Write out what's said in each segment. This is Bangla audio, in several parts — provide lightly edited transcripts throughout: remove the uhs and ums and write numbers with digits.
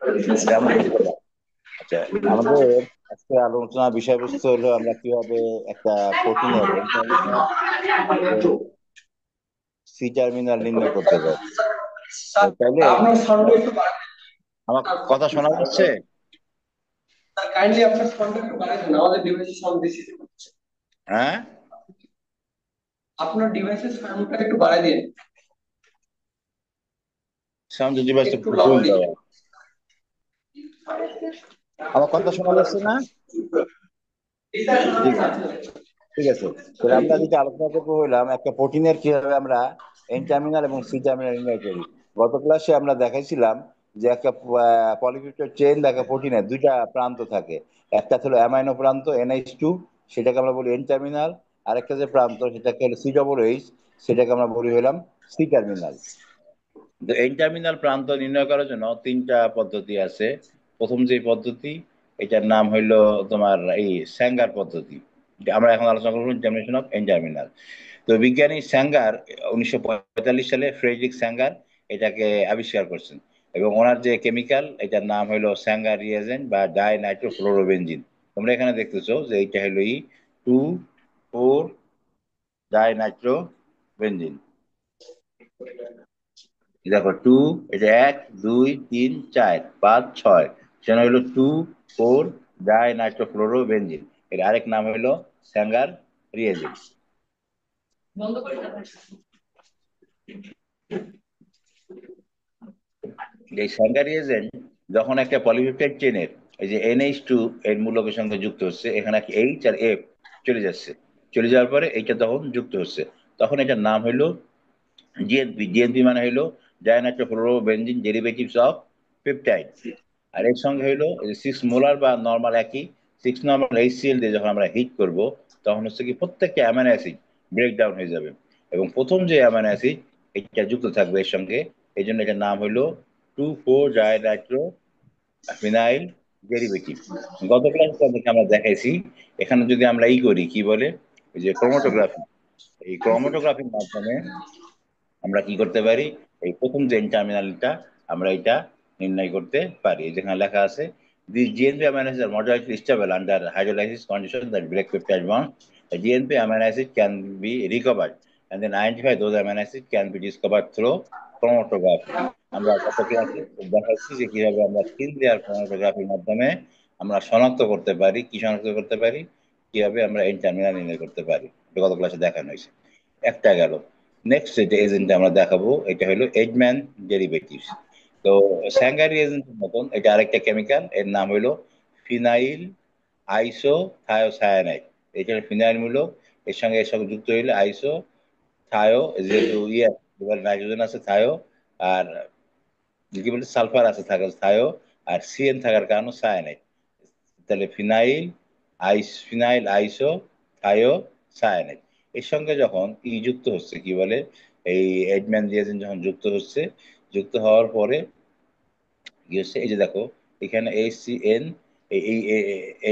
এটা আমরা কি করলাম? আচ্ছা, আমাদের আজকে আলোচনা বিষয়বস্তু হলো আমরা কিভাবে একটা প্রোটিনের এন টার্মিনাল এবং সি টার্মিনাল নির্ণয় করতে পারি। তো তাইলে আপনার সাউন্ডটা একটু বাড়ান। আমার কথা শোনা যাচ্ছে? কাইন্ডলি আপনার সাউন্ডটা একটু বাড়ান, আমাদের ডিভাইসের সাউন্ড বেশি হচ্ছে। হ্যাঁ, আপনার ডিভাইসের সাউন্ডটা একটু বাড়ায় দিন, সাউন্ড ডিভাইস তো একটু ফুল লাউডলি। দেওয়া। আমার কথা শোনা যাচ্ছে না? ঠিক আছে, ঠিক আছে। তাহলে আমরা যেটা আলোচনা করবো হইলাম একটা প্রোটিনের কিভাবে আমরা এন টার্মিনাল এবং সি টার্মিনাল নির্ণয় করি। গত ক্লাসে আমরা দেখাইছিলাম যে একটা পলিপেপটাইড চেইন দেখা প্রোটিনের দুইটা প্রান্ত থাকে। একটা হলো অ্যামাইনো প্রান্ত NH2, সেটাকে আমরা বলি এন টার্মিনাল। আর একটা যে প্রান্ত সেটাকে হলো C+H, সেটাকে আমরা বলি হলাম সি টার্মিনাল। তো এন টার্মিনাল প্রান্ত নির্ণয় করার জন্য তিনটা পদ্ধতি আছে। প্রথম যে পদ্ধতি, এটার নাম হইলো তোমার এই স্যাঙ্গার পদ্ধতি। এটা আমরা এখন আলোচনা করবো ডেফিনেশন অফ এন টার্মিনাল। তো বিজ্ঞানী স্যাঙ্গার 1945 সালে ফ্রেডরিক স্যাঙ্গার এটাকে আবিষ্কার করছেন। এবং ওনার যে কেমিক্যাল, এটার নাম হলো স্যাঙ্গার রিয়েজেন্ট বা ডাই নাইট্রোফ্লোরোবেনজিন। তোমরা এখানে দেখতেছো যে এইটা হলো 2,4 ডাই নাইট্রোবেনজিন। দেখো টু, এটা 1, 2, 3, 4, 5, 6, সেটা হলো 2,4 ডাই নাইট্রোফ্লোরোবেনজিন। এর আরেক নাম হলো স্যাঙ্গার রিয়েজেন্ট। এই স্যাঙ্গার রিয়েজেন্ট যখন একটা পলিপেপটাইড চেনের এই যে NH2 এর মূলকের সঙ্গে যুক্ত হচ্ছে, এখানে কি H আর F চলে যাচ্ছে, চলে যাওয়ার পরে এইটা তখন যুক্ত হচ্ছে, তখন এটার নাম হলো জিএনপি। জিএনপি মানে হলো ডাইনাইট্রোফ্লোরোবেনজিন ডেরিভেটিভস অফ পেপটাইড। আর এর সঙ্গে হইলো 6 মোলার বা নর্মাল একই 6 নর্মাল HCl দিয়ে যখন আমরা হিট করব, তখন হচ্ছে কি প্রত্যেকটা অ্যামাইনো অ্যাসিড ব্রেকডাউন হয়ে যাবে। এবং প্রথম যে অ্যামাইনো অ্যাসিড এটা যুক্ত থাকবে এর সঙ্গে, এই জন্য এটার নাম হইলো 2,4 ডাইনাইট্রো ফিনাইল ডেরিভেটিভ। গত ক্লাসে তাদেরকে আমরা দেখাইছি। এখানে যদি আমরা করি কি বলে, ওই যে ক্রোমাটোগ্রাফি, এই ক্রোমাটোগ্রাফির মাধ্যমে আমরা কি করতে পারি, এই প্রথম যে টার্মিনালটা আমরা এটা নির্ণয় করতে পারি। যেখানে লেখা আছে this GNP amino acids are moderately stable under hydrolysis conditions that break peptide bond. The GNP amino acid can be recovered and then identify those amino acids can be discovered through chromatography. আমরা গত ক্লাসে দেখাচ্ছি যে কিভাবে আমরা থিন লেয়ার ক্রোমাটোগ্রাফির মাধ্যমে আমরা শনাক্ত করতে পারি, কি শনাক্ত করতে পারি, কিভাবে আমরা এই টার্মিনাল নির্ণয় করতে পারি। এটা গত ক্লাসে দেখানো হয়েছে। একটা গেল। নেক্সট যেটা এজেন্ট আমরা দেখাবো এটা হলো এডম্যান ডেরিভেটিভস। তো স্যাঙ্গারি এজেন্টের মতন এটা আরেকটা কেমিক্যাল, এর নাম হলো ফিনাইল আইসো থায়োসায়ানাইড। এটা ফিনাইল মূলক, এর সঙ্গে যুক্ত হইলে আইসো থায়ো, যেহেতু এবার নাইট্রোজেন আছে থায়ো, আর কি বলতে সালফার আছে থাকা থায়ো, আর CN থাকার কারণে সায়ানাইড। তাহলে ফিনাইল আইসো থায়ো সায়ানাইড। এর সঙ্গে যখন যুক্ত হচ্ছে কি বলে, এই এডম্যান রিয়েজেন্ট যখন যুক্ত হচ্ছে, যুক্ত হওয়ার পরে কি হচ্ছে, এই যে দেখো এখানে HCN, এই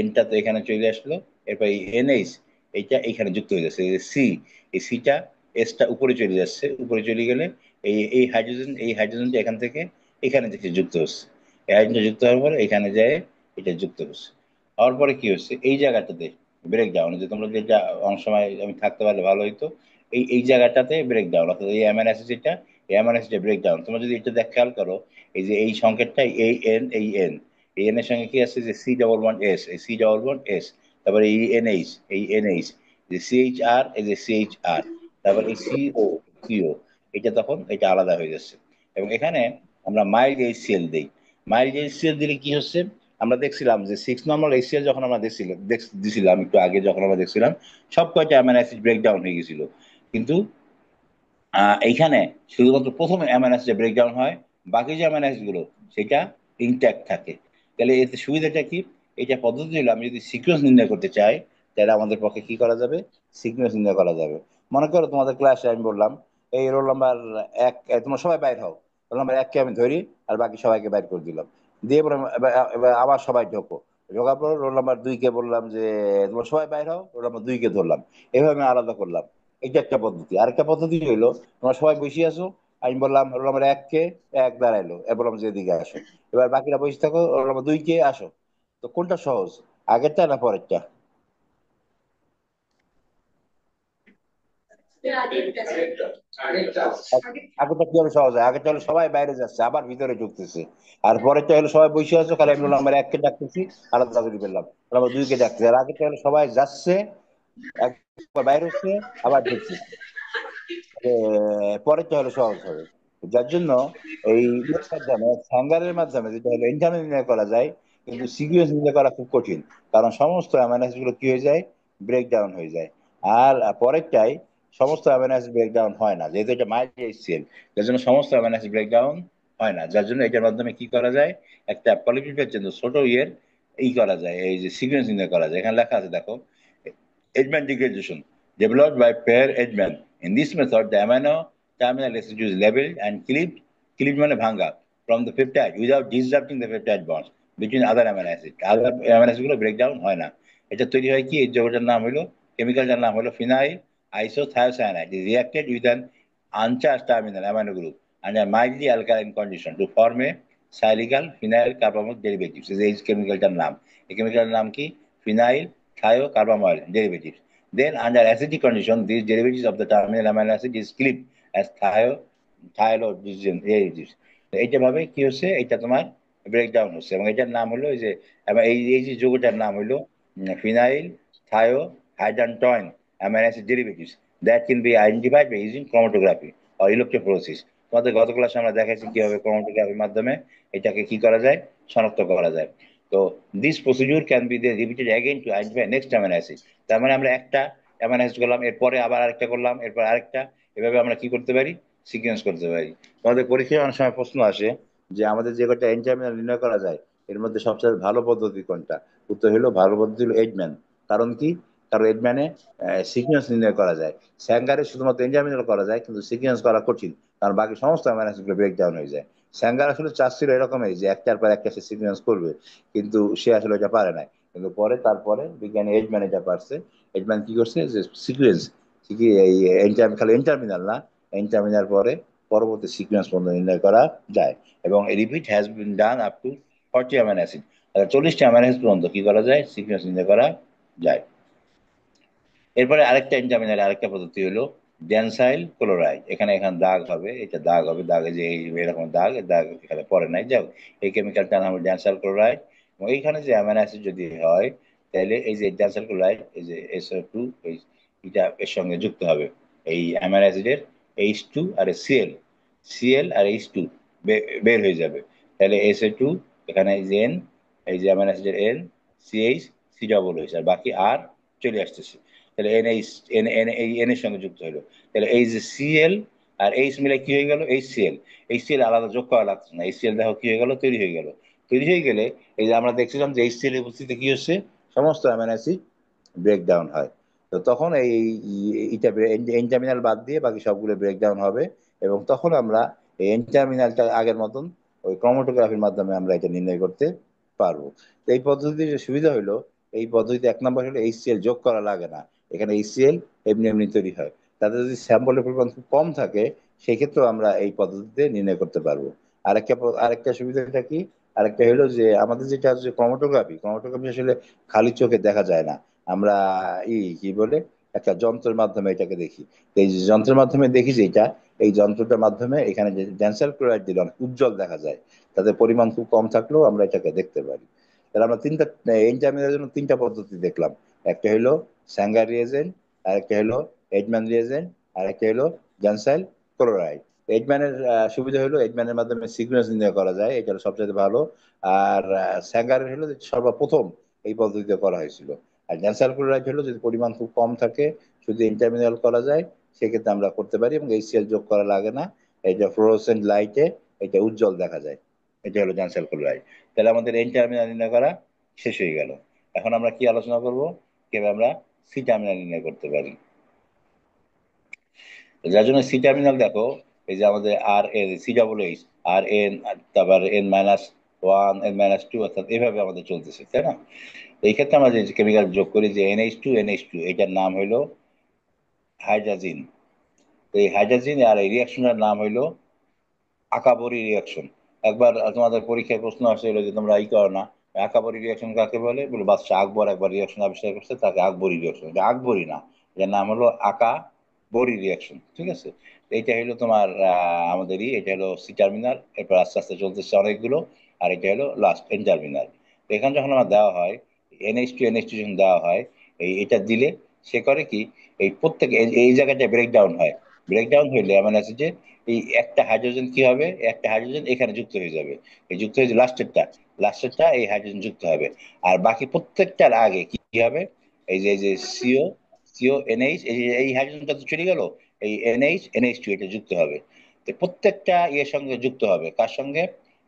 এনটা তো এখানে চলে আসলো, এরপর এই NH এইটা এখানে যুক্ত হয়ে যাচ্ছে। সি, এই সিটা এসটা উপরে চলে যাচ্ছে, উপরে চলে গেলে এই হাইড্রোজেনটা এখান থেকে এখানে দেখে যুক্ত হচ্ছে। এই হাইড্রোজেনটা যুক্ত হওয়ার পরে এখানে যায় এটা যুক্ত হচ্ছে। হওয়ার পরে কি হচ্ছে, এই জায়গাটাতে ব্রেক ডাউন, যে তোমরা যেটা অনেক সময় আমি থাকতে পারলে ভালো হইতো, এই এই জায়গাটাতে ব্রেক ডাউন, অর্থাৎ এই অ্যামাইনো অ্যাসিড যেটা, এই অ্যামাইনো অ্যাসিড ব্রেক ডাউন। তোমরা যদি এটা খেয়াল করো, এই যে এই সংকেতটা এই এন এর সঙ্গে কি আছে, যে C++S, এই C++S, তারপরে এই NH, যে CHR, এই যে CHR, তারপর এই সিও, এটা তখন এটা আলাদা হয়ে যাচ্ছে। এবং এখানে আমরা মাইল্ড HCl দিই। মাইল্ড HCl দিলে কি হচ্ছে, আমরা দেখছিলাম যে 6 নর্মাল HCl যখন আমরা দিছিলাম একটু আগে, যখন আমরা দেখছিলাম সব কয়টা অ্যামাইনো অ্যাসিড ব্রেকডাউন হয়ে গেছিল। কিন্তু এইখানে শুধুমাত্র প্রথম অ্যামাইনো অ্যাসিড ব্রেকডাউন হয়, বাকি যে অ্যামাইনো অ্যাসিড গুলো সেটা ইনট্যাক্ট থাকে। তাহলে এতে সুবিধাটা কি, এটা পদ্ধতি হলো আমি যদি সিকোয়েন্স নির্ণয় করতে চাই, তাহলে আমাদের পক্ষে কি করা যাবে, সিকোয়েন্স নির্ণয় করা যাবে। মনে করো তোমাদের ক্লাসে আমি বললাম এই রোল নাম্বার 1, তোমরা সবাই বাইর হও, রোল নাম্বার 1কে আমি ধরি আর বাকি সবাইকে বাইর করে দিলাম, দিয়ে পরে এবার আবার সবাই ঢোকো, ঢোকার পর রোল নাম্বার 2কে বললাম যে তোমরা সবাই বাইর হও, রোল নাম্বার 2কে ধরলাম, এভাবে আমি আলাদা করলাম। এটা একটা পদ্ধতি। আরেকটা পদ্ধতি হইলো তোমরা সবাই বসে আছো, আমি বললাম রোল নাম্বার 1 কে, 1 দাঁড়াইলো, এবার বললাম যে এদিকে আসো। এবার বাকিরা বসে থাকো, রোল নাম্বার 2 কে আসো। তো কোনটা সহজ, আগেরটা না পরেরটা? আরেকটা। আগেরটা কি হলো সহজ হয়? আগেরটা হলো সবাই বাইরে যাচ্ছে, আবার ভিতরে ঢুকতেছে। আর পরেরটা হলো সবাই বসে আছো, খালি আমি রোল নাম্বার 1 কে ডাকতেছি, আলাদা করে ফেললাম, রোল নাম্বার 2 কে ডাকতেছি। আর আগেরটা হলো সবাই যাচ্ছে, একবার বাইরে হচ্ছে, আবার ঢুকতেছে। পরেরটা হলো সহজ হবে। যার জন্য এই ইয়ের মাধ্যমে, স্যাঙ্গারের মাধ্যমে যেটা হলো ইন্টারমিডিয়েট নির্ণয় করা যায়, কিন্তু সিকুয়েন্স নির্ণয় করা খুব কঠিন। কারণ সমস্ত অ্যামাইনো অ্যাসিড গুলো কি হয়ে যায়, ব্রেক ডাউন হয়ে যায়। আর পরেরটাই সমস্ত অ্যামাইনো অ্যাসিড ব্রেক ডাউন হয় না, যেহেতু এটা মাইল্ড এইচসিএল, যার জন্য সমস্ত অ্যামাইনো অ্যাসিড ব্রেক ডাউন হয় না। যার জন্য এটার মাধ্যমে কি করা যায়, একটা পলিপেপটাইডের জন্য ছোট ইয়ের করা যায়, এই যে সিকুয়েন্স নির্ণয় করা যায়। এখানে লেখা আছে দেখো, Edman degradation developed by Per Edman. In this method, the amino terminal residue is labeled and clipped মানে ভাঙ্গা, from the peptide without disrupting the peptide bonds between other amino acids. Other amino acids গুলো breakdown হয় না। এটা তৈরি হয় কি, এই যৌগটার নাম হলো, কেমিক্যালটার নাম হলো phenyl isothiocyanate. It is reacted with an uncharged terminal amino group under mildly alkaline condition to form a cyclical phenyl carbamide derivatives. এই কেমিক্যালটার নাম, এই কেমিক্যালটার নাম কি, phenyl thiocarbamol derivatives. Then, under acidic condition, these derivatives of the terminal amino acid is clipped as thiolidine derivatives. তো এইটা ভাবে কি হচ্ছে, এটা তোমার ব্রেকডাউন হচ্ছে, এবং এটার নাম হলো এই যে, এবং এই যে যৌগটার নাম হলো phenyl thio hydantoin amino acid derivatives that can be identified by using chromatography or electrophoresis. তোমাদের গত ক্লাসে আমরা দেখাইছি কিভাবে ক্রোমাটোগ্রাফির মাধ্যমে এটাকে কি করা যায়, শনাক্ত করা যায়। তো this procedure can be repeated again to identify next amino acid. তার মানে আমরা একটা অ্যামাইনো অ্যাসিড করলাম, এরপরে আবার আরেকটা করলাম, এরপর আরেকটা, এভাবে আমরা কি করতে পারি, সিকোয়েন্স করতে পারি। তোমাদের পরীক্ষায় অনেক সময় প্রশ্ন আসে যে আমাদের যে কটা এন টার্মিনাল নির্ণয় করা যায়, এর মধ্যে সবচেয়ে ভালো পদ্ধতি কোনটা? উত্তর হলো ভালো পদ্ধতি হলো এডম্যান। কারণ কি? কারণ এডম্যানে সিকোয়েন্স নির্ণয় করা যায়। স্যাঙ্গারে শুধুমাত্র এন টার্মিনাল করা যায়, কিন্তু সিকোয়েন্স করা কঠিন, কারণ বাকি সমস্ত অ্যামাইনো অ্যাসিড ব্রেকডাউন হয়ে যায়। স্যাঙ্গার আসলে চাচ্ছিল এরকমই যে একটার পর একটা সে সিকোয়েন্স করবে, কিন্তু সে আসলে এটা পারে নাই। কিন্তু পরে, তারপরে বিজ্ঞানী এডম্যান এটা পারছে। এডম্যান কি করছে, যে সিকুয়েন্স, এই খালি এন্টারমিনাল না, এন্টারমিনাল পরে পরবর্তী সিকুয়েন্স পর্যন্ত নির্ণয় করা যায়। এবং repeat has been done up to 40 amino acid, 40টা অ্যামাইনো অ্যাসিড পর্যন্ত কি করা যায়, সিকুয়েন্স নির্ণয় করা যায়। এরপরে আরেকটা ইন্টারমিনাল আরেকটা পদ্ধতি হলো ড্যানসাইল ক্লোরাইড। এখানে এখানে দাগ হবে, এটা দাগ হবে, দাগে যে এরকম দাগ, এই দাগ এখানে পরে নাই, যাও। এই কেমিক্যালটার নাম হলো ড্যানসাইল ক্লোরাইড। এবং এইখানে যে অ্যামাইনো অ্যাসিড যদি হয়, তাহলে এই যে ড্যানসাইল ক্লোরাইড, এই যে SO2, এটা এর সঙ্গে যুক্ত হবে, এই অ্যামাইনো অ্যাসিডের H2 আর সিএল, সিএল আর H2 বের হয়ে যাবে। তাহলে SO2, এখানে এই যে এন, এই যে অ্যামাইনো অ্যাসিডের এন, সিএইচ, সি ডবল হয়েছে, আর বাকি আর চলে আসতেছে। তাহলে এন এইচ, এন এন এই এন এর সঙ্গে যুক্ত হলো। তাহলে এই যে সিএল আর এইচ মিলে কি হয়ে গেল, HCl। HCl আলাদা যোগ করা লাগছে না, HCl দেখো কি হয়ে গেল, তৈরি হয়ে গেল। তৈরি হয়ে গেলে এই যে আমরা দেখছিলাম যে HCl এর উপস্থিতিতে কি হচ্ছে, সমস্ত অ্যামাইনো অ্যাসিড ব্রেকডাউন হয়। তো তখন এই এটা এন টার্মিনাল বাদ দিয়ে বাকি সবগুলো ব্রেকডাউন হবে, এবং তখন আমরা এই এন টার্মিনালটা আগের মতন ওই ক্রোমাটোগ্রাফির মাধ্যমে আমরা এটা নির্ণয় করতে পারবো। তো এই পদ্ধতির যে সুবিধা হলো, এই পদ্ধতিতে 1 নম্বর হলো HCl যোগ করা লাগে না, এখানে HCl এমনি এমনি তৈরি হয়। তাতে যদি স্যাম্পলের পরিমাণ খুব কম থাকে, সেক্ষেত্রেও আমরা এই পদ্ধতিতে নির্ণয় করতে পারবো। আরেকটা আরেকটা সুবিধাটা কি, আরেকটা হলো যে আমাদের যেটা হচ্ছে ক্রোমাটোগ্রাফি, ক্রোমাটোগ্রাফি আসলে খালি চোখে দেখা যায় না। আমরা কি বলে, একটা যন্ত্রের মাধ্যমে এটাকে দেখি। তো এই যে যন্ত্রের মাধ্যমে দেখি যে এটা, এই যন্ত্রটার মাধ্যমে এখানে যে ড্যান্সার ক্লোরাইড দিলে অনেক উজ্জ্বল দেখা যায়, তাদের পরিমাণ খুব কম থাকলেও আমরা এটাকে দেখতে পারি। তাহলে আমরা তিনটা এনজাইমের জন্য তিনটা পদ্ধতি দেখলাম। একটা হলো স্যাঙ্গার রিয়েজেন্ট, আরেকটা হলো এডম্যান রিয়েজেন্ট, আরেকটা হলো জানসাইল ক্লোরাইড। এডম্যানের সুবিধা হলো এডম্যানের মাধ্যমে সিকুয়েন্স নির্ণয় করা যায়, এটা হলো সবচেয়ে ভালো। আর স্যাঙ্গারের হলো যে সর্বপ্রথম এই পদ্ধতিতে করা হয়েছিল। আর জানসাইল ক্লোরাইড হলো যদি পরিমাণ খুব কম থাকে, শুধু ইন্টারমিনাল করা যায়, সেক্ষেত্রে আমরা করতে পারি, এবং HCl যোগ করা লাগে না। এটা ফ্লোরোসেন্ট লাইটে এটা উজ্জ্বল দেখা যায়। এটা হলো জানসাইল ক্লোরাইড। তাহলে আমাদের এন টার্মিনাল নির্ণয় করা শেষ হয়ে গেল। এখন আমরা কি আলোচনা করব, কিভাবে আমরা সি টার্মিনাল নির্ণয় করতে পারি। যার জন্য সি টার্মিনাল দেখো, এই যে আমাদের আর এন সি ডাবল এইচ, আর এন, তারপর N-1, N-2, অর্থাৎ এভাবে আমাদের চলতেছে, তাই না? এই ক্ষেত্রে আমরা যে কেমিক্যাল যোগ করি, যে NH2 এটার নাম হইলো হাইড্রাজিন। এই হাইড্রাজিন আর এই রিয়াকশনের নাম হইলো আকাবরি রিয়াকশন। একবার তোমাদের পরীক্ষায় প্রশ্ন আসছিল যে তোমরা ই করো না, আকাবরি রিয়াকশন কাকে বলে? বলে বাদশাহ আকবর একবার রিয়াকশন আবিষ্কার করছে, তাকে আকবরি রিয়াকশন। এটা আকবরি না, এর নাম হলো আকা বরি রিয়াকশন। ঠিক আছে? তো এইটা হলো তোমার আমাদেরই, এটা হলো সি টার্মিনাল, এরপর আস্তে আস্তে চলতেছে অনেকগুলো, আর এটা হলো লাস্ট এন টার্মিনাল। তো এখানে যখন আমার দেওয়া হয় NH2 যখন দেওয়া হয়, এটা দিলে সে করে কি, এই প্রত্যেক এই জায়গাটা ব্রেকডাউন হয়। ব্রেকডাউন হইলে এমন আছে যে এই একটা হাইড্রোজেন কি হবে, একটা হাইড্রোজেন এখানে যুক্ত হয়ে যাবে, এই যুক্ত হয়ে লাস্টেরটা এই হাইড্রোজেন যুক্ত হবে। আর বাকি প্রত্যেকটার আগে কি কি হবে, এই যে সিও NH, এই হাইড্রোজেনটা তো চলে গেল, এই NH NH2 এটা যুক্ত হবে। তো প্রত্যেকটা ইয়ের সঙ্গে যুক্ত হবে, কার সঙ্গে?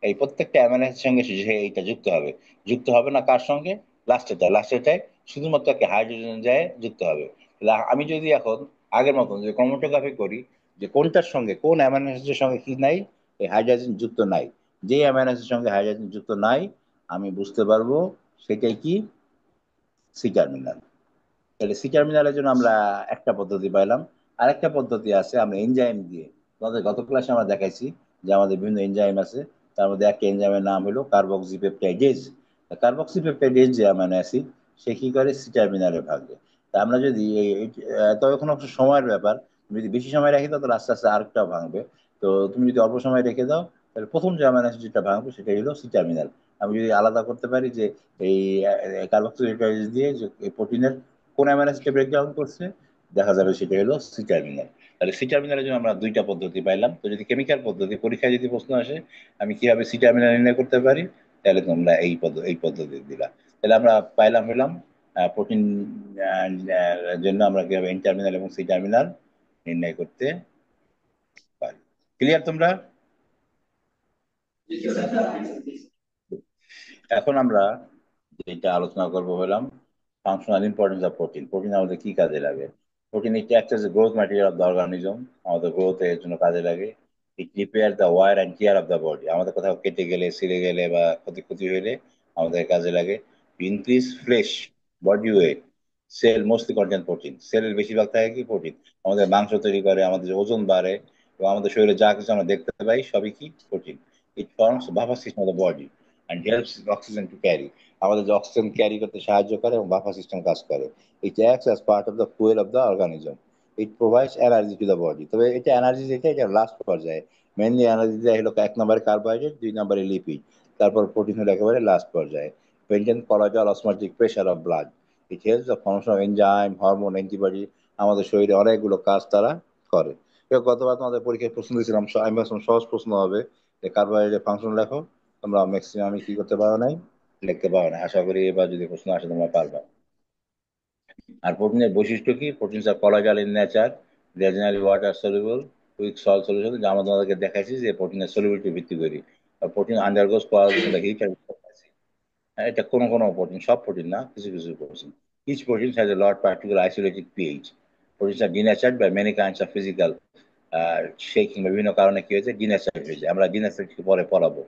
এই প্রত্যেকটা অ্যামাইনো অ্যাসিডের সঙ্গে এইটা যুক্ত হবে। যুক্ত হবে না কার সঙ্গে? লাস্টেরটায় শুধুমাত্র একটা হাইড্রোজেন যায় যুক্ত হবে। তাহলে আমি যদি এখন আগের মতন যে ক্রোমাটোগ্রাফি করি, যে কোনটার সঙ্গে কোন অ্যামাইনো অ্যাসিডের সঙ্গে কি নাই, এই হাইড্রোজেন যুক্ত নাই, যে অ্যামাইনো অ্যাসিডের সঙ্গে হাইড্রোজেন যুক্ত নাই, আমি বুঝতে পারবো সেটাই কি, সি টার্মিনাল। তাহলে সি টার্মিনালের জন্য আমরা একটা পদ্ধতি পাইলাম। আরেকটা পদ্ধতি আছে, আমরা এনজাইম দিয়ে, তোমাদের গত ক্লাসে আমরা দেখাইছি যে আমাদের বিভিন্ন এনজাইম আছে, তার মধ্যে একটা এনজাইমের নাম হলো কার্বক্সিপেপটাইডেজ। কার্বক্সিপেপটাইডেজ যে অ্যামাইনো অ্যাসিড, সে কি করে, সি টার্মিনালে ভাঙবে। তা আমরা যদি তবে কোনো একটা সময়ের ব্যাপার, তুমি যদি বেশি সময় রেখে দাও তাহলে আস্তে আস্তে আরেকটা ভাঙবে। তো তুমি যদি অল্প সময় রেখে দাও, তাহলে প্রথম যে অ্যামাইনো অ্যাসিড যেটা ভাঙবে সেটা হলো সি টার্মিনাল। আমি যদি আলাদা করতে পারি যে এই কার্বক্সিপেপটাইডেজ দিয়ে যে প্রোটিনের কোন অ্যামাইনো অ্যাসিডে ব্রেকডাউন করছে, দেখা যাবে সেটা হলো সি টার্মিনাল। তাহলে সি টার্মিনালের জন্য আমরা দুইটা পদ্ধতি পাইলাম। তো যদি কেমিক্যাল পদ্ধতি পরীক্ষায় যদি প্রশ্ন আসে আমি কিভাবে সি টার্মিনাল নির্ণয় করতে পারি, তাহলে তোমরা এই পদ্ধতি দিলা। তাহলে আমরা পাইলাম হলাম প্রোটিন জন্য আমরা কিভাবে এন টার্মিনাল এবং সি টার্মিনাল নির্ণয় করতে পারি। ক্লিয়ার তোমরা? এখন আমরা যেটা আলোচনা করবো হলাম functional importance of protein. Protein আমাদের কি কাজে লাগে? প্রোটিন একটি act as growth material of the organism, আমাদের গ্রোথ এর জন্য কাজে লাগে। It repair the wear and tear of the body, আমাদের কোথাও কেটে গেলে, ছিঁড়ে গেলে বা ক্ষতি হলে আমাদের কাজে লাগে। Increase flesh body weight, cell mostly content protein, সেলের বেশিরভাগ থাকে কি, প্রোটিন। আমাদের মাংস তৈরি করে, আমাদের যে ওজন বাড়ে, এবং আমাদের শরীরে যা কিছু আমরা দেখতে পাই সবই কি, protein. It forms buffer system of the body and helps oxygen to carry, আমাদের যে অক্সিজেন ক্যারি করতে সাহায্য করে এবং বাফার সিস্টেম কাজ করে। ইট acts as part of the fuel of the organism. It provides energy to the body, তবে এটা এনার্জি যেটা, এটা লাস্ট পর্যায়ে। মেনলি এনার্জি দেয় হলো এক নম্বরে কার্বোহাইড্রেট, দুই নম্বরে লিপিড, তারপর প্রোটিন হলো একেবারে লাস্ট পর্যায়ে। Maintain colloidal osmotic pressure of blood. It helps the function of enzyme, hormone, antibody, আমাদের শরীরে অনেকগুলো কাজ তারা করে। গতবার তোমাদের পরীক্ষায় প্রশ্ন দিয়েছিলাম, আমি ভাবছিলাম সহজ প্রশ্ন হবে, যে কার্বোহাইড্রেট ফাংশন লেখো। তোমরা ম্যাক্সিমাম কি করতে পারো নাই, লিখতে পারো না। আশা করি এবার যদি প্রশ্ন আসে তোমরা পারবা। আর প্রোটিনের বৈশিষ্ট্য কি? Proteins are collagen in nature, they are generally water soluble with salt solution, যা আমরা তোমাদেরকে দেখাইছি যে প্রোটিনের সলিউবিলিটি ভিত্তি করি। Protein undergoes coagulation heat. এটা কোনো প্রোটিন, সব প্রোটিন না, কিছু কিছু protein. Each protein has a lot particular isolated pH. Proteins are denatured by many kinds of physical shaking, বিভিন্ন কারণে কি হয়েছে, ডিন্যাচার্ড হয়েছে। আমরা ডিন্যাচার্ড পরে পড়াবো।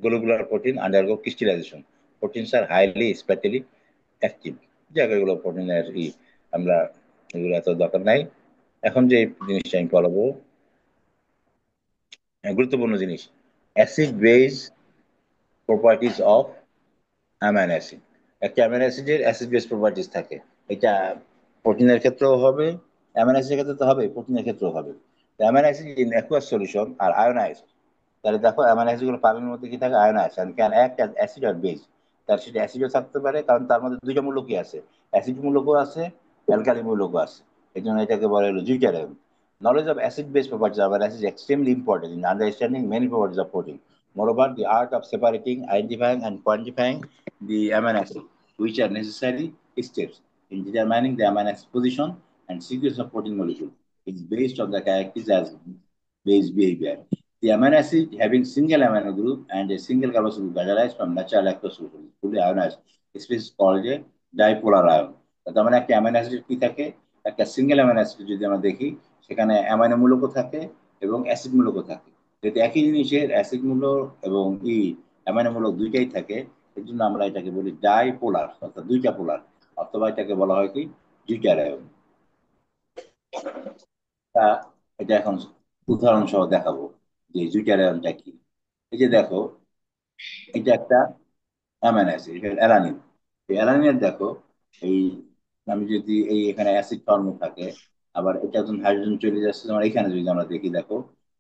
Globular protein undergo crystallization. Proteins are highly spatially active. জায়গাগুলো প্রোটিনের আমরা এগুলো এত দরকার নাই। এখন যে জিনিসটা আমি পড়াবো, গুরুত্বপূর্ণ জিনিস, acid base properties of amino acid. একটা অ্যামাইনো অ্যাসিডের অ্যাসিড বেস প্রপার্টিজ থাকে। এটা প্রোটিনের ক্ষেত্রেও হবে, অ্যামাইনো অ্যাসিডের ক্ষেত্রে তো হবে, প্রোটিনের ক্ষেত্রেও হবে। Amino acid in aqueous solution আর আয়োনাইজড, তাহলে দেখো অ্যামাইনো অ্যাসিড গুলো পানির মধ্যে কি থাকে, ionised, and can act as acid or base. তার সেটা অ্যাসিডও থাকতে পারে, কারণ তার মধ্যে দুইটা মূলকই আছে, অ্যাসিড মূলকও আছে, অ্যালকালি মূলকও আছে। এই জন্য এটাকে বলা হলো জুইটারিয়াম। Knowledge of acid-base properties of an acid is extremely important in understanding many properties of protein. Moreover, the art of separating, identifying, and quantifying the amino acids, which are necessary steps in determining the amino acid position and sequence of protein molecules, is based on the characteristics as base behavior. The amino acid having single amino group and a single carboxyl group arise from natural lactose solution, fully ionized, species called a dipolar ion. তার মানে একটা অ্যামাইনো অ্যাসিড কি থাকে, একটা সিঙ্গেল অ্যামাইনো অ্যাসিড যদি আমরা দেখি, সেখানে অ্যামাইনো মূলকও থাকে এবং অ্যাসিড মূলকও থাকে। যদি একই জিনিসের অ্যাসিড মূলক এবং অ্যামাইনো মূলক দুইটাই থাকে, এর জন্য আমরা এটাকে বলি ডাইপোলার, অর্থাৎ দুইটা পোলার, অথবা এটাকে বলা হয় কি, ডিউটারায়ন। তা এটা এখন উদাহরণ সহ দেখাবো। যে জুটার আয়নটা কি। এই যে দেখো, এটা একটা অ্যামাইনো অ্যাসিড, এটা অ্যালানিন। এই অ্যালানিনের দেখো, এই আমি যদি এই এখানে অ্যাসিড ফর্ম থাকে, আবার এটা যখন হাইড্রোজেন চলে যাচ্ছে, যেমন এখানে যদি আমরা দেখি, দেখো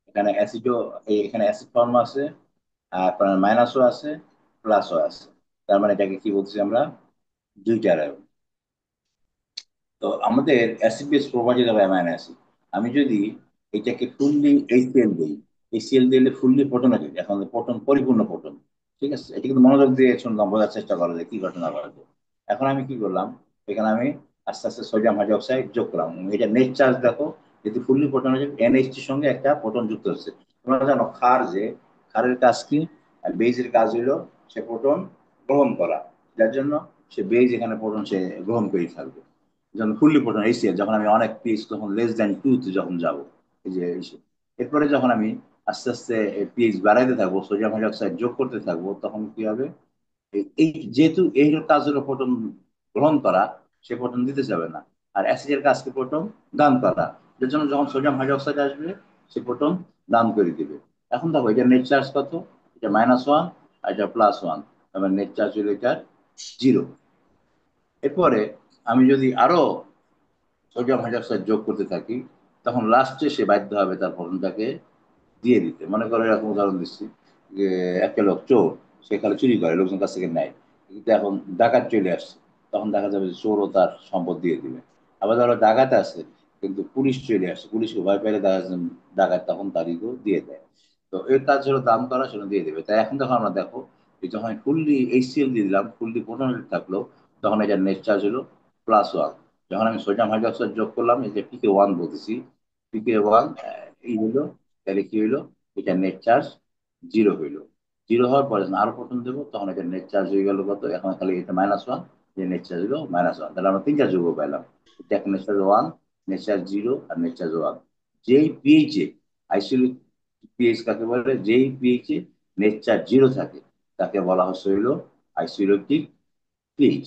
এখানে অ্যাসিডও, এখানে অ্যাসিড ফর্ম আছে, আর আপনার মাইনাসও আছে, প্লাসও আছে। তার মানে এটাকে কি বলছি আমরা, দুইটার আয়ন। তো আমাদের অ্যাসিড বেস প্রোভাইডেড হবে অ্যামাইনো অ্যাসিড। আমি যদি এটাকে ফুললি এইচসিএল দিই, এইচসিএল দিলে ফুললি প্রোটন আছে, এখন প্রোটন পরিপূর্ণ প্রোটন। ঠিক আছে, এটা কিন্তু মনোযোগ দিয়ে শুনলাম, বোঝার চেষ্টা করা যায় কি ঘটনা ঘটে। এখন আমি কি করলাম, এখানে আমি আস্তে আস্তে সোডিয়াম হাইড্রোক্সাইড যোগ করলাম। এটা নেট চার্জ দেখো, যদি ফুললি প্রোটন আছে, এনএইচটির সঙ্গে একটা প্রোটন যুক্ত হচ্ছে। তোমরা জানো ক্ষার যে, ক্ষারের কাজ কি, আর বেজের কাজ হলো সে প্রোটন গ্রহণ করা, যার জন্য সে বেজ এখানে প্রোটন সে গ্রহণ করেই থাকবে। যখন ফুললি প্রোটন এইচসিএল, যখন আমি অনেক পিএইচ তখন লেস দ্যান টু তে যখন যাব, এই যে এরপরে যখন আমি আস্তে আস্তে পিএইচ বাড়াইতে থাকবো, সোডিয়াম হাইড্রোক্সাইড যোগ করতে থাকবো, তখন কি হবে, এই যেহেতু এই কাজ হলো প্রোটন গ্রহণ করা, সে প্রোটন দিতে যাবে না। আর অ্যাসিডের কাজকে প্রোটন দান করা, যার জন্য যখন সোডিয়াম হাইড্রোক্সাইড আসবে, সে প্রোটন দান করে দিবে। এখন দেখো, এটা নেট চার্জ কত, এটা -1, আর এটা +1, আমার নেট চার্জ হলো এটার 0। এরপরে আমি যদি আরো সোডিয়াম হাইড্রোক্সাইড যোগ করতে থাকি, তখন লাস্টে সে বাধ্য হবে তার ফলনটাকে দিয়ে দিতে। মনে করো এরকম উদাহরণ দিচ্ছি, যে একটা লোক চোর, সে খালি চুরি করে, লোকজন কাছ থেকে নেয়, কিন্তু এখন ডাকাত চলে আসছে, তখন দেখা যাবে যে চোরও তার সম্পদ দিয়ে দিবে। আবার ধরো ডাকাত আছে, কিন্তু পুলিশ চলে আসছে, পুলিশকে ভয় পেলে দেখা যাচ্ছে ডাকাত তখন তারিখও দিয়ে দেয়। তো এর কাজ হলো দাম করা, সেটা দিয়ে দেবে। তাই এখন দেখো আমরা দেখো, যে যখন ফুললি এইচসিএল দিয়ে দিলাম, ফুললি প্রোটনেটেড থাকলো, তখন এটার নেট চার্জ হলো +1। যখন আমি সোডিয়াম হাইড্রোক্সাইড যোগ করলাম, এই যে পিকে 1 বলতেছি, পিকে 1 এই হলো, তাহলে কি হইলো, এটা নেট চার্জ 0 হইলো। 0 হওয়ার পরে যখন আরো প্রোটন দেবো, তখন এটা নেট চার্জ হয়ে গেল কত, এখন খালি এটা -1, যে নেট চার্জ হলো -1। তাহলে আমরা তিনটা যৌগ পেলাম, এটা একটা নেট চার্জ 1, নেট চার্জ 0, আর নেট চার্জ 1। যেই পিএইচ এ, আইসোলিক পিএইচ কাকে বলে, যেই পিএইচ এ নেট চার্জ 0 থাকে, তাকে বলা হচ্ছে হইলো আইসোলেটিক পিএইচ।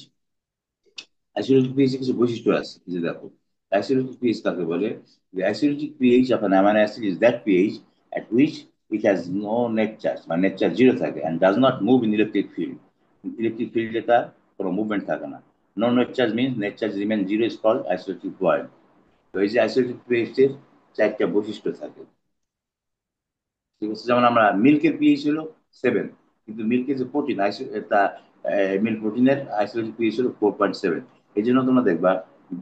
অ্যাসিডিক পিএইচ কিছু বৈশিষ্ট্য আছে, যে দেখো অ্যাসিডিক পিএইচ কাকে বলে। The acidic pH of an amino acid is that pH at which it has no net charge, মানে net charge 0 থাকে, and does not move in electric field. Electric ফিল্ডে তার কোনো মুভমেন্ট থাকে না। No net charge means net charge remain 0 is called isoelectric point. তো এই যে আইসোলেটিক পিএইচ এর চারটা বৈশিষ্ট্য থাকে। ঠিক আছে, যেমন আমরা মিল্কের পিএইচ হলো 7, কিন্তু মিল্কের যে প্রোটিন তা মিল্ক প্রোটিনের আইসোলেটিক পিএইচ হলো 4.7। এই জন্য তোমরা দেখবা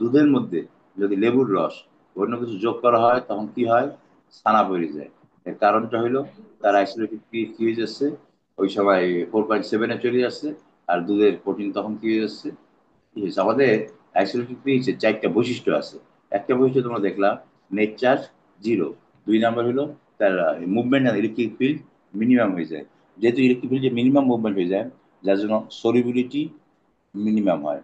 দুধের মধ্যে যদি লেবুর রস অন্য কিছু যোগ করা হয়, তখন কি হয়, ছানা বেরিয়ে যায়। এর কারণটা হলো তার আইসোলেটিক পিএইচ কি হয়ে যাচ্ছে, ওই সময় 4.7-এ চলে যাচ্ছে, আর দুধের প্রোটিন তখন কি হয়ে যাচ্ছে। ঠিক আছে, আমাদের আইসোলেটিক পিএইচের চারটা বৈশিষ্ট্য আছে। একটা বৈশিষ্ট্য তোমরা দেখলাম, নেট চার্জ 0। 2 নাম্বার হলো তার মুভমেন্ট আর ইলেকট্রিক ফিল্ড মিনিমাম হয়ে যায়। যেহেতু ইলেকট্রিক ফিল্ডে মিনিমাম মুভমেন্ট হয়ে যায়, যার জন্য সলিবিলিটি মিনিমাম হয়,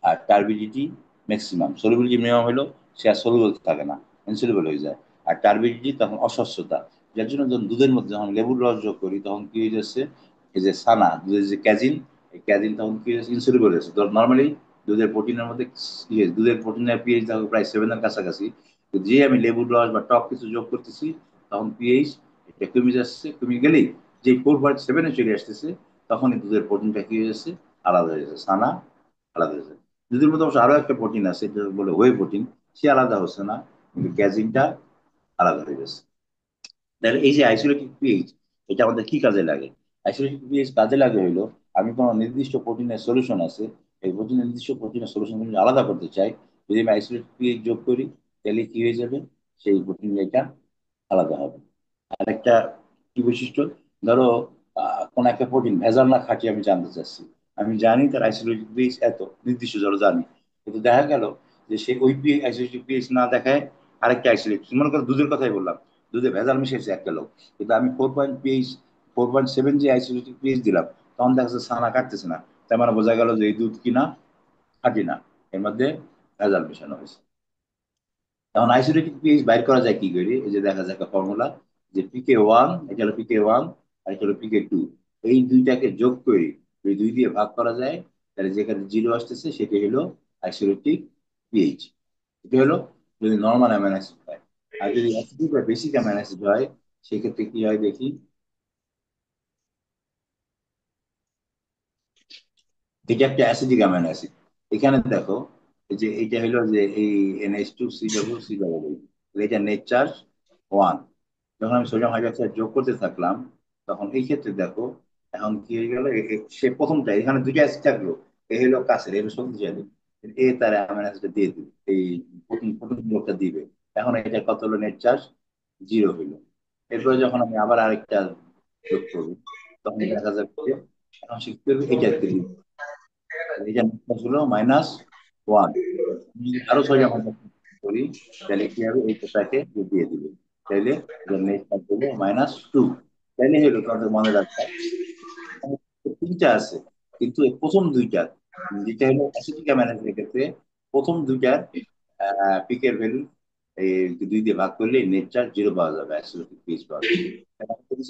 আর টার্বিডিটি ম্যাক্সিমাম। সলিবিলিটি মিনিমাম হলো সে আর সলিবল থাকে না, ইনসলিবল হয়ে যায়। আর টার্বিডিটি তখন অস্বচ্ছতা, যার জন্য যখন দুধের মধ্যে যখন লেবুর রস যোগ করি, তখন কি হয়ে যাচ্ছে, এই যে সানা, দুধের যে ক্যাজিন, এই ক্যাজিন তখন কি হয়েছে, ইনসলিবল হয়েছে। তো নর্মালি দুধের প্রোটিনের মধ্যে দুধের প্রোটিনের পিএইচ দেখো প্রায় 7-এর কাছাকাছি। তো যে আমি লেবুর রস বা টক কিছু যোগ করতেছি, তখন পিএইচ এটা কমে যাচ্ছে, কমে গেলেই যে 4.7-এ চলে আসতেছে, তখনই দুধের প্রোটিনটা কি হয়ে যাচ্ছে, আলাদা হয়ে যাচ্ছে, সানা আলাদা হয়ে যাচ্ছে। দুধের মধ্যে অবশ্য আরো একটা প্রোটিন আছে, যেটা বলে ওয়ে প্রোটিন, সে আলাদা হচ্ছে না, কিন্তু ক্যাজিনটা আলাদা হয়ে যাচ্ছে। তাহলে এই যে আইসোলেটিক পিএইচ, এটা আমাদের কি কাজে লাগে। আইসোলেটিক পিএইচ কাজে লাগে হইলো, আমি কোনো নির্দিষ্ট প্রোটিনের সলিউশন আছে, এই প্রোটিনের নির্দিষ্ট প্রোটিনের সলিউশন যদি আলাদা করতে চাই, যদি আমি আইসোলেটিক পিএইচ যোগ করি, তাহলে কি হয়ে যাবে, সেই প্রোটিন এটা আলাদা হবে। আরেকটা কি বৈশিষ্ট্য, ধরো কোন একটা প্রোটিন ভেজাল না খাঁটি আমি জানতে চাচ্ছি, আমি জানি তার আইসোলেটিক পিএইচ এত নির্দিষ্ট, ধরো জানি, কিন্তু দেখা গেল যে সে ওই আইসোলেটিক পিএইচ না দেখায় আরেকটা আইসোলেটিক, মনে করো দুধের কথাই বললাম, দুধে ভেজাল মিশিয়েছে একটা লোক, কিন্তু আমি 4.7 যে আইসোলেটিক পিএইচ দিলাম, তখন দেখা যাচ্ছে ছানা কাটতেছে না। তার মানে বোঝা গেল যে এই দুধ কিনা খাঁটি না, এর মধ্যে ভেজাল মেশানো হয়েছে। তখন আইসোলেটিক পিএইচ বাইর করা যায় কি করে, এই যে দেখা যায় একটা ফর্মুলা, যে পিকে 1, এটা হলো পিকে 1, আর এটা হলো পিকে 2, এই দুইটাকে যোগ করে এই দুই দিয়ে ভাগ করা যায়, তাহলে যেখানে 0 আসতেছে সেটা হলো আইসোলেটিক পিএইচ। এটা হলো যদি নর্মাল অ্যামাইনো অ্যাসিড হয়। আর যদি অ্যাসিডিক বা বেসিক অ্যামাইনো অ্যাসিড হয়, সেক্ষেত্রে কি হয় দেখি। এটা একটা অ্যাসিডিক অ্যামাইনো অ্যাসিড। এখানে দেখো, এই যে এইটা হলো যে এই NH2 C+C+, এটা নেট চার্জ 1। যখন আমি সোডিয়াম হাইড্রোক্সাইড যোগ করতে থাকলাম, তখন এই ক্ষেত্রে দেখো এখন কি হয়ে গেল, সে প্রথমটা এখানে দুইটা অ্যাসিড থাকলো, এ হলো কাছের, এ হলো শক্তিশালী, এ তার অ্যামাইনো অ্যাসিডটা দিয়ে দিবে, এই প্রথম প্রথম ব্লকটা দিবে। এখন এটা কত হলো, নেট চার্জ 0 হইলো। এরপরে যখন আমি আবার আরেকটা যোগ করবো, তখন দেখা যাবে যে এখন সে কি করবে, এইটা দিবে, এটা হলো -1। যদি আরো 6টা ঘন্টা করি, তাহলে কি হবে, এই পেশাকে দিয়ে দিবে, তাইলে নেক্সট হলো -2। তাইলে হলো তোমাদের মনে রাখবা, তিনটা আছে, কিন্তু এই প্রথম দুইটা, যেটা হলো অ্যাসিটিক অ্যামাইনো অ্যাসিডের ক্ষেত্রে প্রথম দুইটার পিকের ভ্যালু এই 2 দিয়ে ভাগ করলে নেট চার্জ 0 পাওয়া যাবে, অ্যাসিডিক পিএইচ পাওয়া যাবে।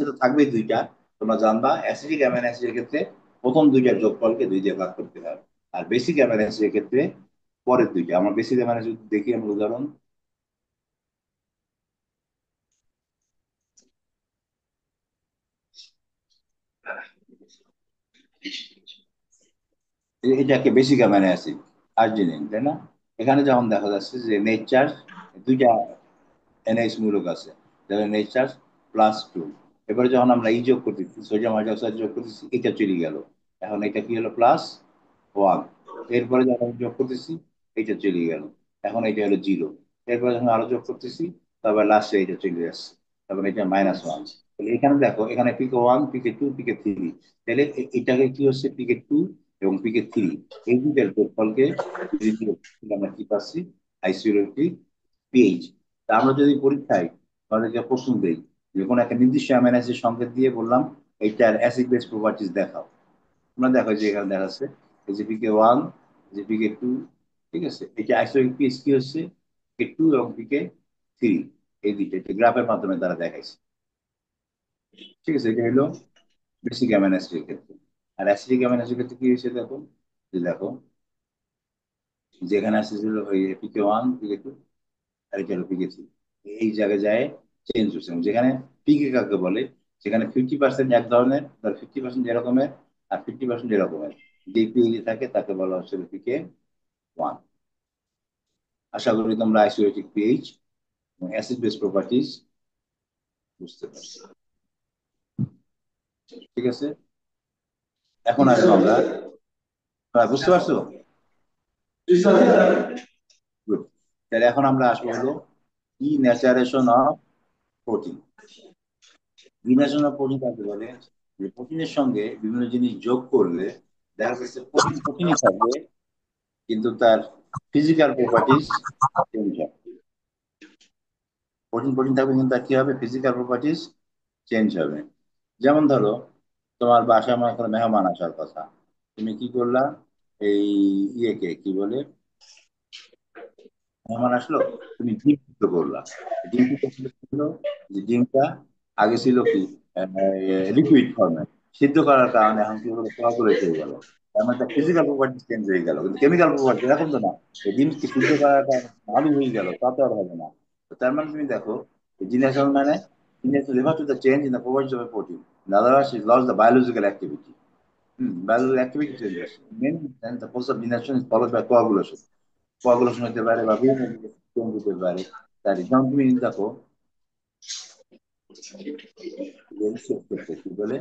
তো থাকবেই দুইটা। তোমরা জানবা অ্যাসিডিক অ্যামাইনো অ্যাসিডের ক্ষেত্রে প্রথম দুইটার যোগফলকে 2 দিয়ে ভাগ করতে হবে, আর বেসিক অ্যামাইনো অ্যাসিডের ক্ষেত্রে পরের দুইটা। আমরা বেসিক অ্যামাইনো অ্যাসিড দেখি, আমরা উদাহরণ, এটাকে বেসিক অ্যামাইনো অ্যাসিড আর্জিনিন, তাই না? এখানে যেমন দেখা যাচ্ছে যে নেচার দুইটা NH মূলক আছে, যাদের নেচার +2। এবারে যখন আমরা যোগ করতেছি, সোডিয়াম হাইড্রোক্সাইড যোগ করতেছি, এটা চলে গেল, এখন এটা কি হলো, +1। এরপরে যখন আমি যোগ করতেছি, এটা চলে গেল, এখন এটা হলো 0। এরপরে যখন আরো যোগ করতেছি, তারপর লাস্টে এটা চলে যাচ্ছে, তারপর এটা -1। তাহলে এখানে দেখো, এখানে পিকে 1, পিকে 2, পিকে 3, তাহলে এটাকে কি হচ্ছে, পিকে 2 এবং পিকে 3, এই দুইটার যোগফলকে যদি যোগ করি, আমরা কি পাচ্ছি, আইসোলেটিক পিএইচ। তা আমরা যদি পরীক্ষায় তাদেরকে প্রশ্ন দিই যে কোনো একটা নির্দিষ্ট অ্যামাইনো অ্যাসিড সংকেত দিয়ে বললাম এইটার অ্যাসিড বেস প্রপার্টিজ দেখাও, তোমরা দেখো যে এখানে দেখাচ্ছে এই যে পিকে 1, যে পিকে 2, ঠিক আছে, এটা আইসোলেটিক পিএইচ কি হচ্ছে, পিকে 2 এবং পিকে 3, এই দুইটা গ্রাফের মাধ্যমে তারা দেখাইছে। ঠিক আছে, এটা হলো বেসিক অ্যামাইনো অ্যাসিডের ক্ষেত্রে। আর অ্যাসিডিক অ্যামাইনো অ্যাসিডের ক্ষেত্রে কি হয়েছে দেখো, যে দেখো যেখানে আছে ছিল ওই পিকে 1, পিকে 2, আর এটা হলো পিকে 3, এই জায়গায় যায় চেঞ্জ হচ্ছে। এবং যেখানে পিকে কাকে বলে, সেখানে 50% এক ধরনের, 50% এরকমের, আর 50% এরকমের, যে পিএইচ থাকে তাকে বলা হচ্ছে পিকে 1। আশা করি তোমরা আইসোলেটিক পিএইচ এবং অ্যাসিড বেস প্রপার্টিজ বুঝতে পারছো। ঠিক আছে, এখন আসবো আমরা, বুঝতে পারছো? গুড। তাহলে এখন আমরা আসবো হলো কি, ন্যাচারেশন অফ প্রোটিন। বিন্যাসন অফ প্রোটিন কাকে বলে, যে প্রোটিনের সঙ্গে বিভিন্ন জিনিস যোগ করলে দেখা যাচ্ছে প্রোটিন প্রোটিনই থাকবে, কিন্তু তার ফিজিক্যাল প্রপার্টিজ চেঞ্জ হবে। প্রোটিন প্রোটিন থাকবে, কিন্তু তার কি হবে, ফিজিক্যাল প্রপার্টিজ চেঞ্জ হবে। যেমন ধরো, তোমার বাসায় মনে করো মেহমান আসার কথা, তুমি কি করলা, এই ইয়েকে কি বলে, মেহমান আসলো, তুমি ডিম সিদ্ধ করলা। ডিম সিদ্ধ করলে কি হলো, যে ডিমটা আগে ছিল কি লিকুইড ফর্মে, সিদ্ধ করার কারণে এখন কি হলো, কোয়াগুলেট হয়ে গেল। তার মানে ফিজিক্যাল প্রপার্টি চেঞ্জ হয়ে গেল, কিন্তু কেমিক্যাল প্রপার্টি এরকম তো না। এই ডিমকে সিদ্ধ করার কারণে আলু হয়ে গেল, তা তো আর হবে না। তো তার মানে তুমি দেখো, জিনেশন মানে জিনেস lead to the change in the properties of protein, otherwise it loss the biological activity. Biological activity change হচ্ছে, main the process of denaturation is followed by coagulation. Coagulation হতে পারে বা বিভিন্ন চেঞ্জ হতে পারে। তাই যেমন তুমি দেখো, কি বলে,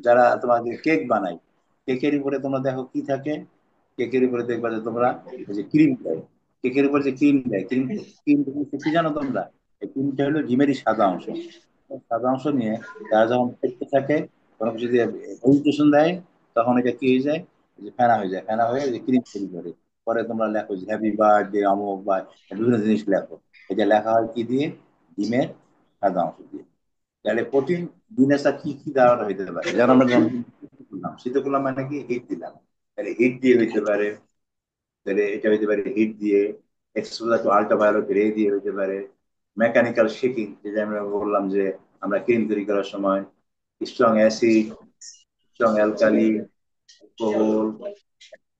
যারা তোমাদের কেক বানায়, কেকের উপরে তোমরা দেখো কি থাকে, কেকের উপরে দেখবা যে তোমরা এই যে ক্রিম দেয়, কেকের উপরে যে ক্রিম দেয়, ক্রিম ক্রিম কি জানো তোমরা, এই ক্রিমটা হলো ডিমেরই সাদা অংশ। সাদা অংশ নিয়ে তারা যখন খেতে থাকে, তখন যদি হেজিটেশন দেয়, তখন এটা কি হয়ে যায়, এই যে ফেনা হয়ে যায়, ফেনা হয়ে যে ক্রিম তৈরি করে। পরে তোমরা লেখো যে হ্যাপি বার্থডে অমুক বা বিভিন্ন জিনিস লেখো, এটা লেখা হয় কি দিয়ে, ডিমের সাদা অংশ দিয়ে। তাহলে প্রোটিন বিন্যাসটা কি কি দেওয়া হইতে পারে, যেমন আমরা যেমন সিদ্ধ করলাম মানে কি, হিট দিলাম, তাহলে হিট দিয়ে হইতে পারে, তাহলে এটা হইতে পারে হিট দিয়ে, এক্সপোজার টু আল্ট্রাভায়োলেট রে দিয়ে হইতে পারে, মেকানিক্যাল শেকিং, যেটা আমরা বললাম যে আমরা ক্রিম তৈরি করার সময় strong acid, strong alkali, alcohol,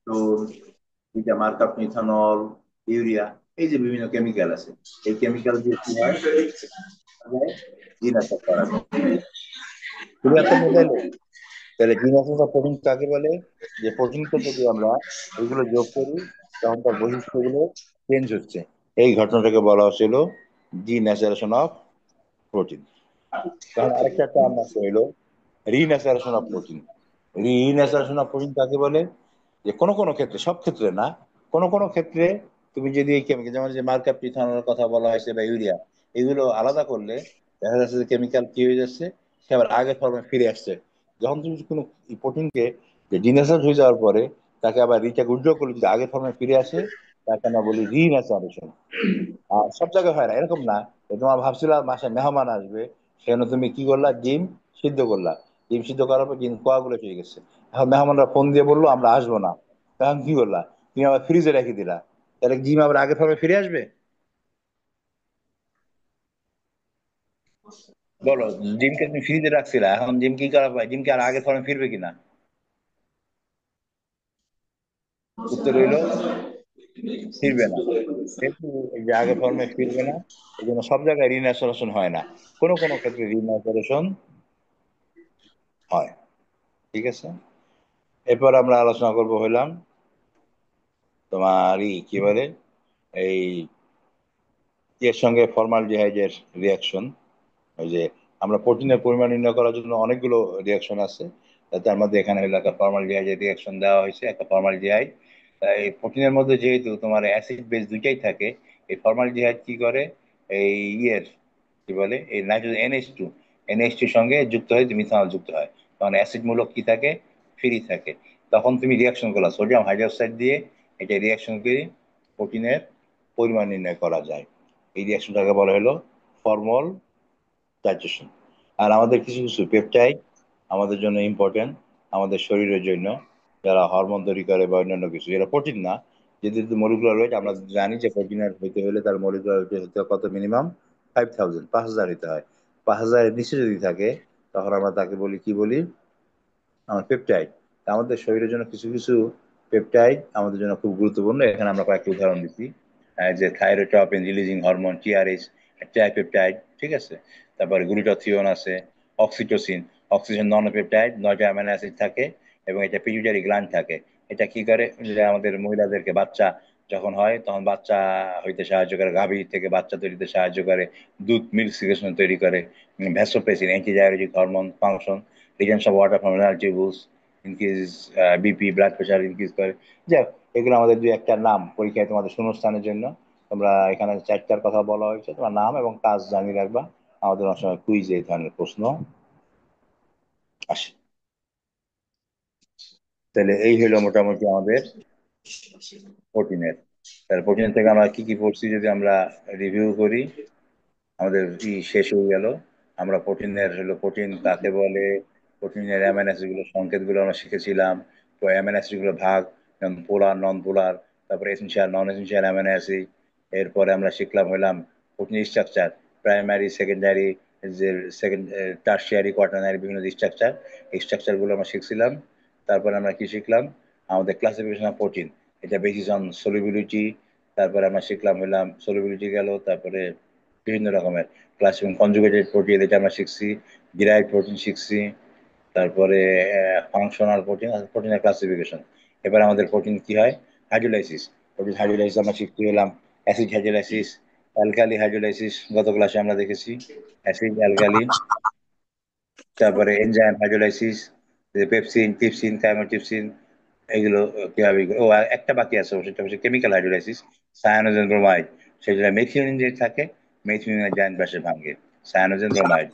tone, দুইটা মার্কআপ মিথানল, ইউরিয়া, এই যে বিভিন্ন কেমিক্যাল আছে, এই কেমিক্যাল দিয়ে কি হয়, যায় জিন অ্যাটাক করা যায়। ক্লিয়ার তো মোবাইলে? তাহলে জিন অ্যাটাক প্রোটিন কাকে বলে? যে প্রোটিনকে যদি আমরা এগুলো যোগ করি তখন তার বৈশিষ্ট্যগুলো চেঞ্জ হচ্ছে, এই ঘটনাটাকে বলা হচ্ছিল ডিন্যাচারেশন অফ প্রোটিন। তখন আরেকটা টার্ম আছে হইলো রিন্যাচারেশন অফ প্রোটিন। রিন্যাচারেশন অফ প্রোটিন কাকে বলে? যে কোনো কোনো ক্ষেত্রে, সব ক্ষেত্রে না, কোনো কোনো ক্ষেত্রে তুমি যদি এই কেমিক্যাল, যেমন যে মার্কাপ্রিথনের কথা বলা হয়েছে বা ইউরিয়া, এগুলো আলাদা করলে দেখা যাচ্ছে যে কেমিক্যাল কি হয়ে যাচ্ছে, সে আবার আগের ফর্মে ফিরে আসছে। যখন তুমি কোনো প্রোটিনকে যে ডিনেচার হয়ে যাওয়ার পরে তাকে আবার রিটাকে উইথড্র করলে যদি আগের ফর্মে ফিরে আসে, তাকে আমরা বলি রিন্যাচারেশন। আর সব জায়গায় হয় না, এরকম না যে তোমার ভাবছিলা মাসে মেহমান আসবে, সেজন্য তুমি কি করলা, ডিম সিদ্ধ করলা, ডিম সিদ্ধ করার পর ডিম কোয়াগুলো হয়ে গেছে, এখন মেহমানরা ফোন দিয়ে বললো আমরা আসবো না, তখন কি করলা, তুমি আবার ফ্রিজে রেখে দিলা, তাহলে ডিম আবার আগের ফর্মে ফিরে আসবে? বলো, ডিমকে তুমি ফ্রিজে রাখছিলা, এখন ডিম কি করা পায়, ডিম কি আর আগের ফর্মে ফিরবে কিনা? উত্তর হইলো ফিরবে না। যেহেতু এই যে আগের ফর্মে ফিরবে না, এই জন্য সব জায়গায় রিন্যাচারেশন হয় না, কোনো কোনো ক্ষেত্রে রিন্যাচারেশন হয়। ঠিক আছে, এরপর আমরা আলোচনা করবো হইলাম তোমার কি বলে, এই এর সঙ্গে ফর্মালডিহাইডের রিয়াকশন। ওই যে আমরা প্রোটিনের পরিমাণ নির্ণয় করার জন্য অনেকগুলো রিয়াকশন আছে, তার মধ্যে এখানে হলো একটা ফর্মালডিহাইডের রিয়াকশন দেওয়া হয়েছে, একটা ফর্মালডিহাইড। এই প্রোটিনের মধ্যে যেহেতু তোমার অ্যাসিড বেস দুইটাই থাকে, এই ফর্মালডিহাইড কি করে, এই ইয়ের কি বলে, এই নাইট্রোজেন NH2 সঙ্গে যুক্ত হয়, মিথানল যুক্ত হয়, তখন অ্যাসিড মূলক কি থাকে, ফ্রি থাকে। তখন তুমি রিয়াকশন করলা সোডিয়াম হাইড্রোক্সাইড দিয়ে, এটা রিয়াকশন করে প্রোটিনের পরিমাণ নির্ণয় করা যায়। এই রিয়াকশনটাকে বলা হলো ফর্মল ডাইজেশন। আর আমাদের কিছু কিছু পেপটাইড আমাদের জন্য ইম্পর্টেন্ট, আমাদের শরীরের জন্য, যারা হরমোন তৈরি করে বা অন্যান্য কিছু, এরা প্রোটিন না, যেহেতু মলিকুলার ওয়েট আমরা জানি যে প্রোটিনের হইতে হলে তার মলিকুলার ওয়েট হতে হয় কত, মিনিমাম 5000, 5000 হতে হয়। 5000-এর নিচে যদি থাকে তখন আমরা তাকে বলি, কি বলি, আমার পেপটাইড। আমাদের শরীরের জন্য কিছু কিছু পেপটাইড আমাদের জন্য খুব গুরুত্বপূর্ণ, এখানে আমরা কয়েকটি উদাহরণ দিচ্ছি। যে thyrotropin releasing hormone TRH, tripeptide, ঠিক আছে। তারপরে গ্লুটাথিওন আছে, অক্সিটোসিন, অক্সিজেন ননোপেপটাইড, 9টা অ্যামাইনো অ্যাসিড থাকে, এবং এটা পিটুইটারি গ্ল্যান্ড থাকে। এটা কি করে, যে আমাদের মহিলাদেরকে বাচ্চা যখন হয় তখন বাচ্চা হইতে সাহায্য করে, গাভী থেকে বাচ্চা তৈরিতে সাহায্য করে, দুধ মিল্ক সিক্রেশন তৈরি করে, vasopressin antidiabetic hormone function, retention of water from renal tubules, increase BP blood pressure increase করে। যাই হোক, এগুলো আমাদের দুই একটা নাম পরীক্ষায় তোমাদের শূন্যস্থানের জন্য। তোমরা এখানে চারটার কথা বলা হয়েছে, তোমার নাম এবং কাজ জানিয়ে রাখবা, আমাদের অনেক সময় কুইজে এই ধরনের প্রশ্ন আসে। তাহলে এই হলো মোটামুটি আমাদের প্রোটিনের। তাহলে প্রোটিন থেকে আমরা কি কি পড়ছি যদি আমরা রিভিউ করি, আমাদের শেষ হয়ে গেল। আমরা প্রোটিনের হলো, প্রোটিন কাকে বলে, প্রোটিনের অ্যামাইনো অ্যাসিড গুলো সংকেত গুলো আমরা শিখেছিলাম। তো অ্যামাইনো অ্যাসিড গুলো ভাগ, যেমন পোলার, নন পোলার, তারপরে এসেনশিয়াল, নন এসেনশিয়াল অ্যামাইনো অ্যাসিড। এরপরে আমরা শিখলাম হলাম প্রোটিন স্ট্রাকচার, প্রাইমারি, সেকেন্ডারি, যে সেকেন্ড, টার্সিয়ারি, কোয়াটারনারি, বিভিন্ন স্ট্রাকচার, এই স্ট্রাকচার গুলো আমরা শিখছিলাম। তারপরে আমরা কি শিখলাম, আমাদের ক্লাসিফিকেশন অফ প্রোটিন, এটা বেসিস অন সলিবিলিটি। তারপরে আমরা শিখলাম হলাম সলিবিলিটি গেল, তারপরে বিভিন্ন রকমের ক্লাসিফিকেশন, কনজুগেটেড প্রোটিন এটা আমরা শিখছি, ডিরাইভ প্রোটিন শিখছি, তারপরে ফাংশনাল প্রোটিন, প্রোটিনের ক্লাসিফিকেশন। এবার আমাদের প্রোটিন কি হয়, হাইড্রোলাইসিস, প্রোটিন হাইড্রোলাইসিস আমরা শিখতে হলাম, অ্যাসিড হাইড্রোলাইসিস, অ্যালকালি হাইড্রোলাইসিস গত ক্লাসে আমরা দেখেছি, অ্যাসিড অ্যালকালি। তারপরে এনজাইম হাইড্রোলাইসিস, পেপসিন, টিপসিন, থাইমোটিপসিন, এগুলো কিভাবে, ও আর একটা বাকি আছে, সেটা হচ্ছে কেমিক্যাল হাইড্রোলাইসিস, সায়ানোজেন ব্রোমাইড, সেটা মেথিওনিন যে থাকে, মেথিওনিনের জায়ান্ট পাশে ভাঙে, সায়ানোজেন ব্রোমাইড।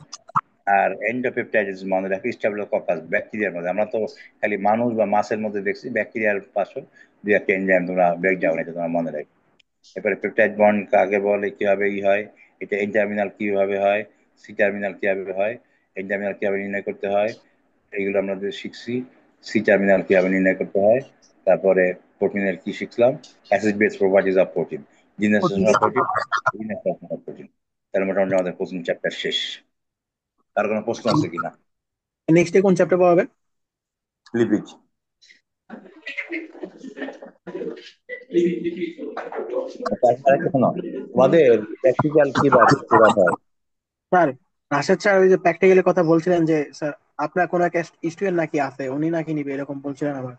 আর এন্ডোপেপটাইড মনে রাখি, স্টেফিলোকক্কাস, ব্যাকটেরিয়ার মধ্যে, আমরা তো খালি মানুষ বা মাছের মধ্যে দেখছি, ব্যাকটেরিয়ার পাশেও দুই একটা এনজাইম তোমরা ব্রেকডাউন, এটা তোমরা মনে রাখবে। এরপরে পেপটাইড বন্ড কাকে বলে, কিভাবে হয়, এটা এন টার্মিনাল কিভাবে হয়, সি টার্মিনাল কিভাবে হয়, এন টার্মিনাল কিভাবে নির্ণয় করতে হয়, এগুলো আমরা শিখছি। সি টার্মিনাল কিভাবে নির্ণয় করতে হয়। তারপরে প্রোটিনের কি শিখলাম, acid base properties of protein, denaturation of protein, renaturation of protein. তাহলে মোটামুটি আমাদের প্রথম চ্যাপ্টার শেষ। তার কোনো প্রশ্ন আছে কিনা? নেক্সট ডে কোন চ্যাপ্টার পাবেন? লিপিড। তারপরে শোনো, তোমাদের প্র্যাকটিক্যাল কি বার হয়? স্যার, রাশেদ স্যার ওই যে প্র্যাকটিক্যালের কথা বলছিলেন যে স্যার আপনার কোনো একটা স্টুডেন্ট নাকি আছে, উনি নাকি নিবে এরকম বলছিলেন আমার।